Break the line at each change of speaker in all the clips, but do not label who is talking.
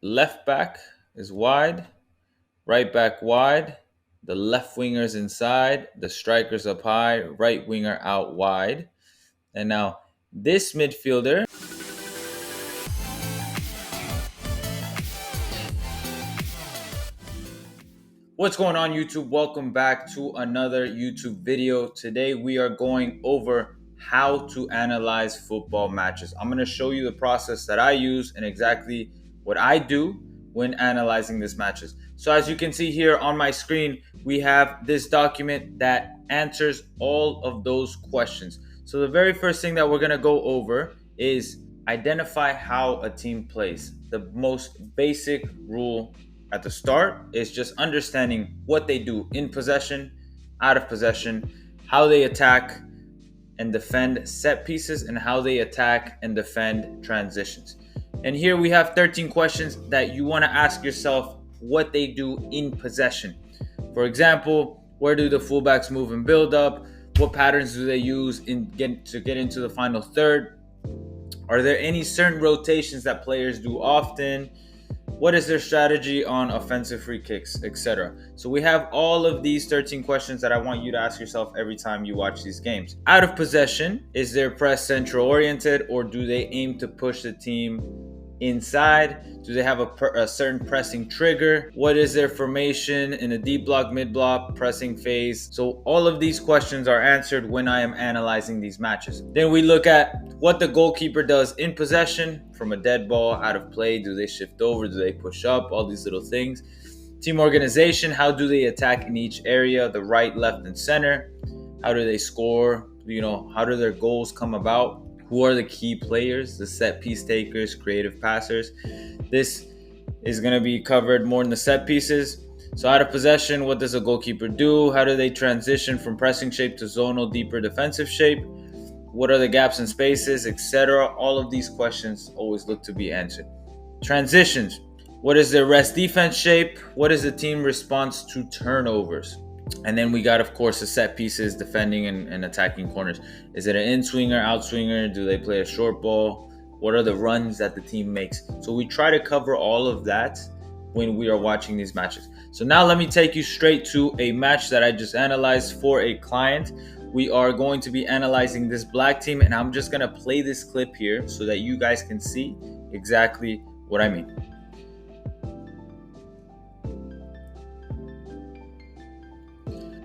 left back is wide, right back wide, the left winger's inside, the striker's up high, right winger out wide. And now this midfielder. What's going on, YouTube? Welcome back to another YouTube video. Today we are going over how to analyze football matches. I'm going to show you the process that I use and exactly what I do when analyzing these matches. So as you can see here on my screen, we have this document that answers all of those questions. So the very first thing that we're going to go over is identify how a team plays. The most basic rule at the start is just understanding what they do in possession, out of possession, how they attack and defend set pieces, and how they attack and defend transitions. And here we have 13 questions that you want to ask yourself what they do in possession. For example, where do the fullbacks move and build up? What patterns do they use to get into the final third? Are there any certain rotations that players do often? What is their strategy on offensive free kicks, etc.? So we have all of these 13 questions that I want you to ask yourself every time you watch these games. Out of possession, is their press central oriented, or do they aim to push the team inside? Do they have a certain pressing trigger? What is their formation in a deep block, mid block, pressing phase? So all of these questions are answered when I am analyzing these matches. Then we look at what the goalkeeper does in possession, from a dead ball, out of play. Do they shift over? Do they push up? All these little things. Team organization, how do they attack in each area, the right, left, and center? How do they score? How do their goals come about? Who are the key players, the set piece takers, creative passers? This is going to be covered more in the set pieces. So out of possession, what does a goalkeeper do? How do they transition from pressing shape to zonal, deeper defensive shape? What are the gaps and spaces, etc.? All of these questions always look to be answered. Transitions. What is their rest defense shape? What is the team response to turnovers? And then we got, of course, the set pieces, defending and attacking corners. Is it an in-swinger, out-swinger? Do they play a short ball? What are the runs that the team makes? So we try to cover all of that when we are watching these matches. So now let me take you straight to a match that I just analyzed for a client. We are going to be analyzing this black team, and I'm just going to play this clip here so that you guys can see exactly what I mean.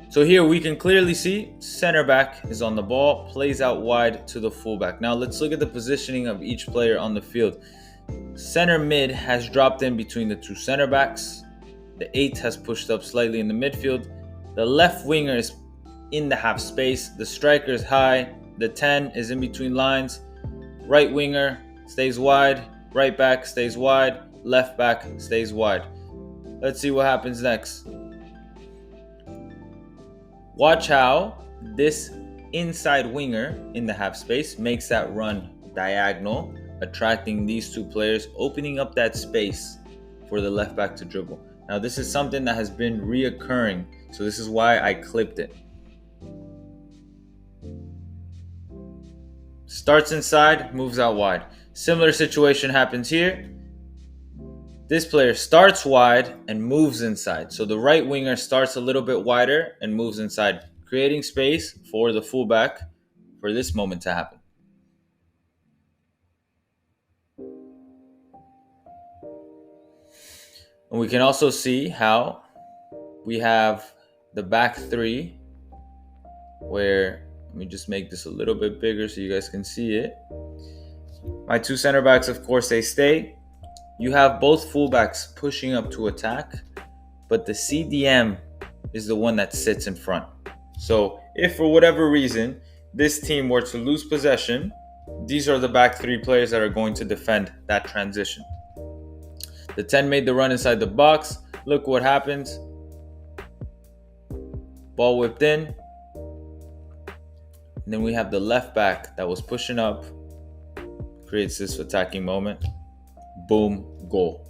So here we can clearly see center back is on the ball, plays out wide to the fullback. Now let's look at the positioning of each player on the field. Center mid has dropped in between the two center backs. The 8 has pushed up slightly in the midfield. The left winger is in the half space. The striker is high. The 10 is in between lines. Right winger stays wide. Right back stays wide. Left back stays wide. Let's see what happens next. Watch how this inside winger in the half space makes that run diagonal, attracting these two players, opening up that space for the left back to dribble. Now this is something that has been reoccurring, so this is why I clipped it. Starts inside, moves out wide. Similar situation happens here. This player starts wide and moves inside. So the right winger starts a little bit wider and moves inside, creating space for the fullback for this moment to happen. And we can also see how we have the back three, where, let me just make this a little bit bigger so you guys can see it. My two center backs, of course, they stay. You have both fullbacks pushing up to attack, but the CDM is the one that sits in front. So if for whatever reason this team were to lose possession, these are the back three players that are going to defend that transition. The 10 made the run inside the box. Look what happens. Ball whipped in. And then we have the left back that was pushing up, creates this attacking moment. Boom, goal.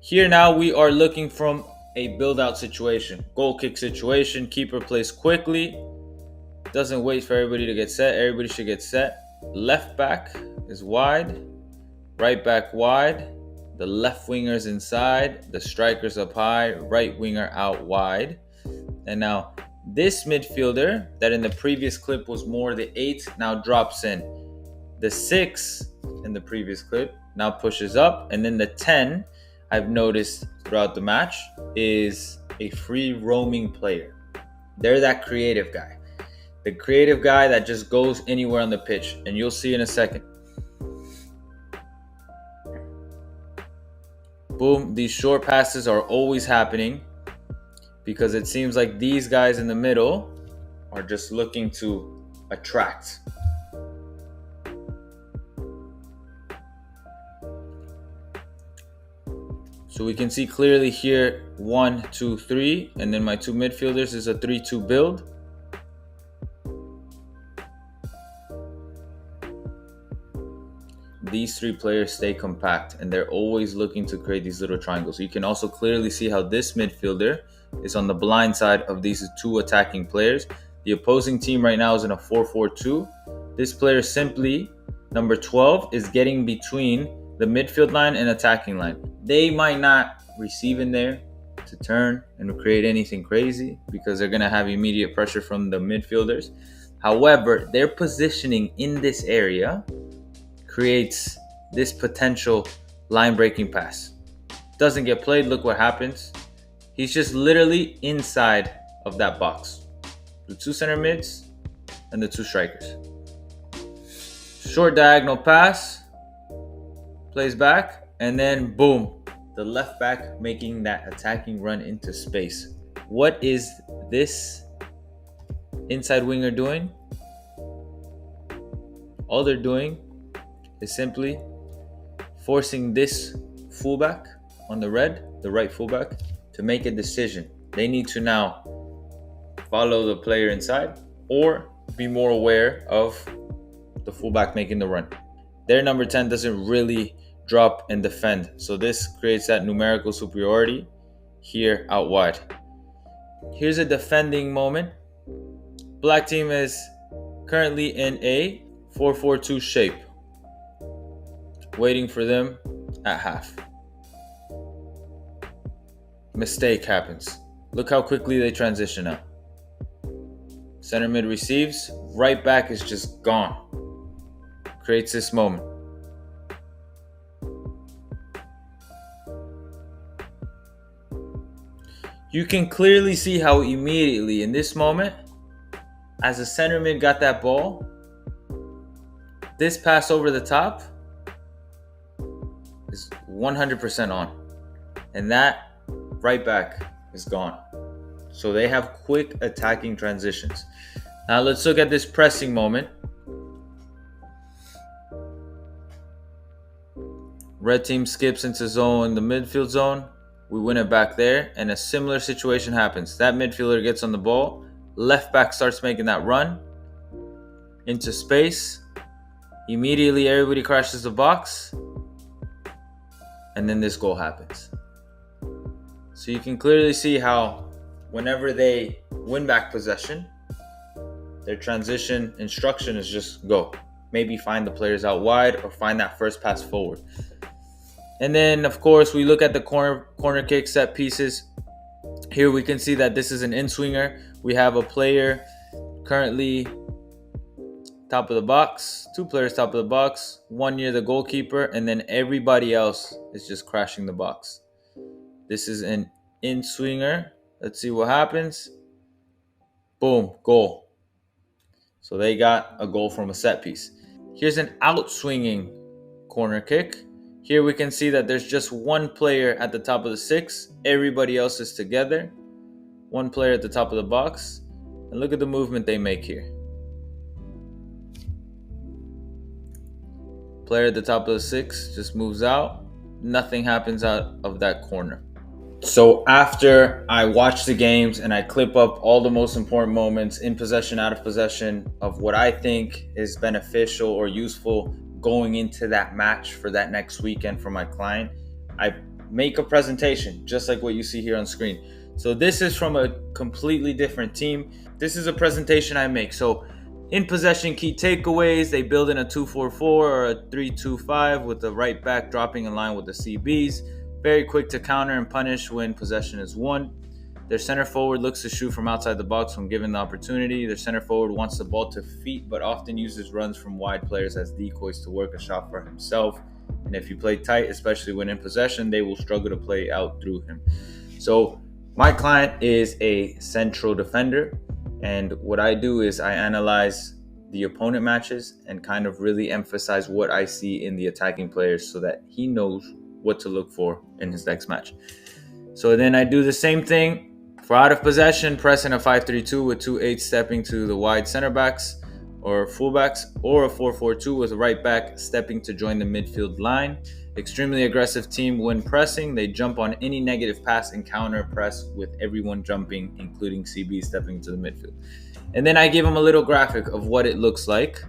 Here now we are looking from a build-out situation, goal kick situation. Keeper plays quickly, doesn't wait for everybody to get set. Everybody should get set. Left back is wide, right back wide. The left winger's inside, the striker's up high, right winger out wide. And now this midfielder that in the previous clip was more the 8 now drops in. The 6 in the previous clip now pushes up, and then the 10 I've noticed throughout the match is a free roaming player. They're that creative guy. The creative guy that just goes anywhere on the pitch, and you'll see in a second. Boom, these short passes are always happening because it seems like these guys in the middle are just looking to attract. So we can see clearly here 1, 2, 3, and then my 2 midfielders is a 3-2 build. These 3 players stay compact and they're always looking to create these little triangles. You can also clearly see how this midfielder is on the blind side of these 2 attacking players. The opposing team right now is in a 4-4-2. This player simply, number 12, is getting between the midfield line and attacking line. They might not receive in there to turn and create anything crazy because they're going to have immediate pressure from the midfielders. However, their positioning in this area creates this potential line breaking pass. Doesn't get played. Look what happens. He's just literally inside of that box. The 2 center mids and the 2 strikers. Short diagonal pass. Plays back. And then boom. The left back making that attacking run into space. What is this inside winger doing? All they're doing is simply forcing this fullback on the right fullback, to make a decision. They need to now follow the player inside or be more aware of the fullback making the run. Their number 10 doesn't really drop and defend, so this creates that numerical superiority here out wide. Here's a defending moment. Black team is currently in a 4-4-2 shape, waiting for them at half. Mistake happens. Look how quickly they transition out. Center mid receives, right back is just gone. Creates this moment. You can clearly see how immediately in this moment, as the center mid got that ball, this pass over the top is 100% on. And that right back is gone. So they have quick attacking transitions. Now let's look at this pressing moment. Red team skips into zone, the midfield zone. We win it back there, and a similar situation happens. That midfielder gets on the ball. Left back starts making that run into space. Immediately, everybody crashes the box. And then this goal happens. So you can clearly see how whenever they win back possession, their transition instruction is just go. Maybe find the players out wide or find that first pass forward. And then, of course, we look at the corner kick set pieces. Here we can see that this is an in-swinger. We have a player currently top of the box, 2 players top of the box, 1 near the goalkeeper, and then everybody else is just crashing the box. This is an in-swinger. Let's see what happens. Boom, goal. So they got a goal from a set piece. Here's an out-swinging corner kick. Here we can see that there's just 1 player at the top of the 6. Everybody else is together. 1 player at the top of the box. And look at the movement they make here. Player at the top of the 6 just moves out. Nothing happens out of that corner. So after I watch the games and I clip up all the most important moments in possession, out of possession of what I think is beneficial or useful going into that match for that next weekend for my client, I make a presentation just like what you see here on screen. So this is from a completely different team. This is a presentation I make. So In possession key takeaways, they build in a 2-4-4 or a 3-2-5 with the right back dropping in line with the CBs. Very quick to counter and punish when possession is won. Their center forward looks to shoot from outside the box when given the opportunity. Their center forward wants the ball to feet, but often uses runs from wide players as decoys to work a shot for himself. And if you play tight, especially when in possession, they will struggle to play out through him. So my client is a central defender. And what I do is I analyze the opponent matches and kind of really emphasize what I see in the attacking players so that he knows what to look for in his next match. So then I do the same thing for out of possession, pressing a 5-3-2 with 2-8 stepping to the wide center backs or fullbacks, or a 4-4-2 with a right back stepping to join the midfield line. Extremely aggressive team when pressing. They jump on any negative pass and counter press with everyone jumping, including CB stepping to the midfield. And then I give them a little graphic of what it looks like,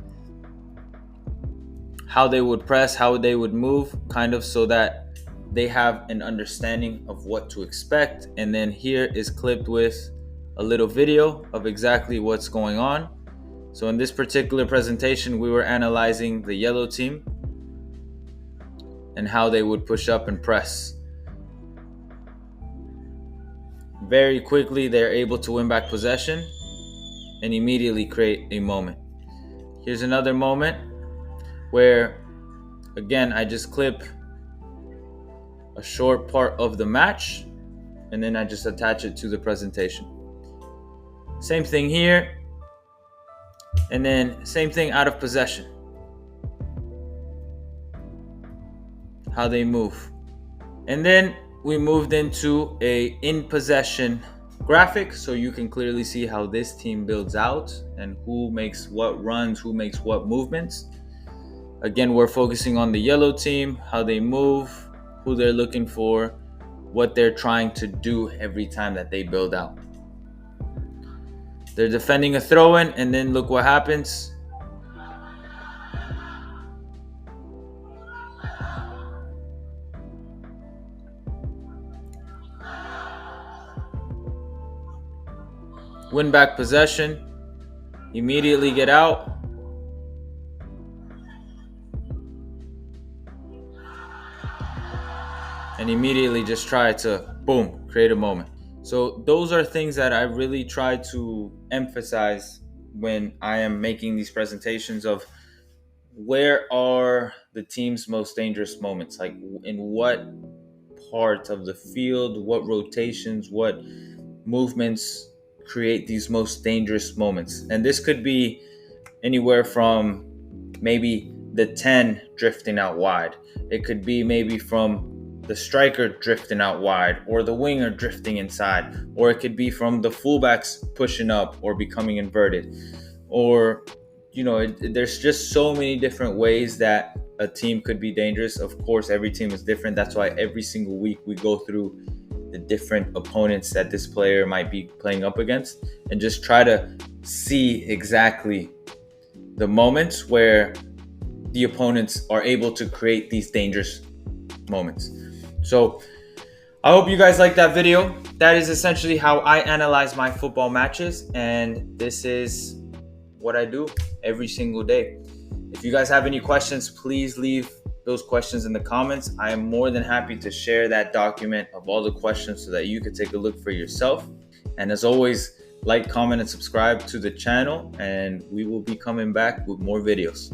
how they would press, how they would move, kind of so that they have an understanding of what to expect. And then here is clipped with a little video of exactly what's going on. So in this particular presentation, we were analyzing the yellow team and how they would push up and press. Very quickly, they're able to win back possession and immediately create a moment. Here's another moment where, again, I just clip a short part of the match and then I just attach it to the presentation. Same thing here. And then same thing out of possession. How they move. And then we moved into a in possession graphic so you can clearly see how this team builds out and who makes what runs, who makes what movements. Again, we're focusing on the yellow team, how they move, who they're looking for, what they're trying to do every time that they build out. They're defending a throw-in, and then look what happens. Win back possession, immediately get out. And immediately just try to, boom, create a moment. So those are things that I really try to emphasize when I am making these presentations of where are the team's most dangerous moments, like in what part of the field, what rotations, what movements create these most dangerous moments. And this could be anywhere from maybe the 10 drifting out wide. It could be maybe from the striker drifting out wide or the winger drifting inside, or it could be from the fullbacks pushing up or becoming inverted, or there's just so many different ways that a team could be dangerous. Of course, every team is different. That's why every single week we go through the different opponents that this player might be playing up against and just try to see exactly the moments where the opponents are able to create these dangerous moments. So I hope you guys like that video. That is essentially how I analyze my football matches, and this is what I do every single day. If you guys have any questions, please leave those questions in the comments. I am more than happy to share that document of all the questions so that you can take a look for yourself. And as always, like, comment, and subscribe to the channel, and we will be coming back with more videos.